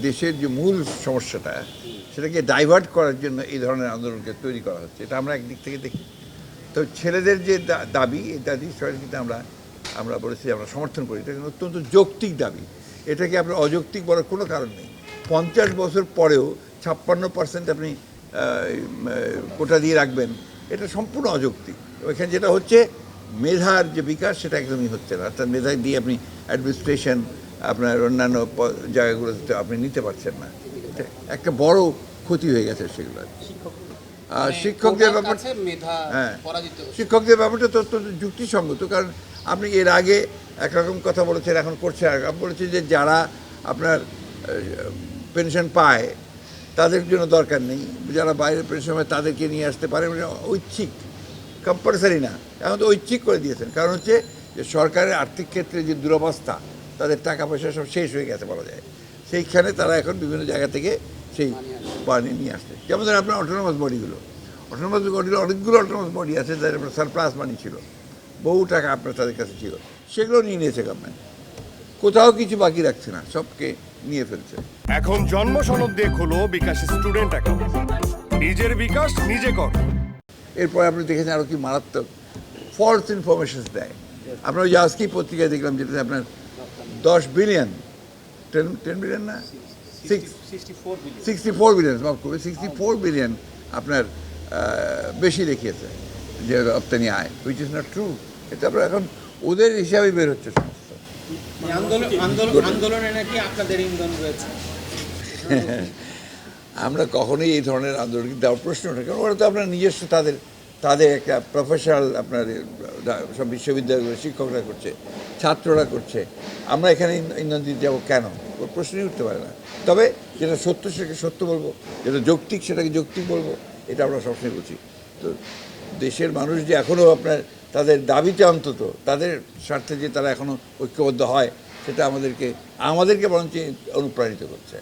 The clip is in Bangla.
দেশের যে মূল সমস্যাটা সেটাকে ডাইভার্ট করার জন্য এই ধরনের আন্দোলনকে তৈরি করা হচ্ছে, এটা আমরা একদিক থেকে দেখি। তো ছেলেদের যে দাবি, এই দাবি কিন্তু আমরা বলেছি আমরা সমর্থন করি। এটা কিন্তু অত্যন্ত যৌক্তিক দাবি, এটাকে আপনার অযৌক্তিক বলার কোনো কারণ নেই। 50 বছর পরেও 56% আপনি কোটা দিয়ে রাখবেন, এটা সম্পূর্ণ অযৌক্তিক। ওইখানে যেটা হচ্ছে মেধার যে বিকাশ সেটা একদমই হচ্ছে না, অর্থাৎ মেধা দিয়ে আপনি অ্যাডমিনিস্ট্রেশন আপনার অন্যান্য জায়গাগুলোতে আপনি নিতে পারছেন না। এটা একটা বড় ক্ষতি হয়ে গেছে সেগুলো। শিক্ষকদের ব্যাপারটা, হ্যাঁ, শিক্ষকদের ব্যাপারটা তো অত্যন্ত যুক্তিসঙ্গত, কারণ আপনি এর আগে একরকম কথা বলেছেন, এখন করছে আর বলেছে যে যারা আপনার পেনশন পায় তাদের জন্য দরকার নেই, যারা বাইরের পেনশন পায় তাদেরকে নিয়ে আসতে পারে, ঐচ্ছিক, কম্পালসারি না, এখন তো ঐচ্ছিক করে দিয়েছেন। কারণ হচ্ছে যে সরকারের আর্থিক ক্ষেত্রে যে দুরবস্থা, তাদের টাকা পয়সা সব শেষ হয়ে গেছে বলা যায়, সেইখানে তারা এখন বিভিন্ন জায়গা থেকে সেই পানি নিয়ে আসছে। যেমন ধরেন আপনার অটোনমাস বডিগুলো, অনেকগুলো অটোনমাস বডি আছে যাদের আপনার সারপ্লাস মানি ছিল, বহু টাকা আপনার তাদের কাছে ছিল, সেগুলো নিয়ে নিয়েছে গভর্নমেন্ট, কোথাও কিছু বাকি রাখছে না, সবকে নিয়ে ফেলছে। এখন জন্ম সনদ দিয়ে খোলো বিকাশ স্টুডেন্ট অ্যাকাউন্ট, নিজের বিকাশ নিজে কর। এরপর আপনি দেখেছেন আরও কি মারাত্মক ফলস ইনফরমেশন দেয়। আপনার ওই যে আজকেই পত্রিকায় দেখলাম যেটাতে আপনার 10 বিলিয়ন, 10 বিলিয়ন না, 64 বিলিয়ন, মাফ করবে, 64 বিলিয়ন আপনার বেশি দেখিয়েছে যে রপ্তানি আয়, হুইচ ইজ নট ট্রু। এটা আপনার এখন ওদের হিসাবে বের হচ্ছে সমস্ত। আন্দোলনে নাকি আপনাদের ইন্ধন রয়েছে। আমরা কখনোই এই ধরনের আন্দোলন দেওয়ার প্রশ্ন ওঠে, কারণ ওরা তো আপনার নিজস্ব তাদের একটা প্রফেশনাল আপনার সব বিশ্ববিদ্যালয়গুলো শিক্ষকরা করছে, ছাত্ররা করছে, আমরা এখানে ইন্ধন দিতে যাবো কেন, ওর প্রশ্নই উঠতে পারে না। তবে যেটা সত্য সেটাকে সত্য বলবো, যেটা যৌক্তিক সেটাকে যৌক্তিক বলবো, এটা আমরা সবসময় বলছি। তো দেশের মানুষ যে এখনও আপনার তাদের দাবিতে, অন্তত তাদের স্বার্থে যে তারা এখনও ঐক্যবদ্ধ হয়, সেটা আমাদেরকে বরঞ্চ অনুপ্রাণিত করছে।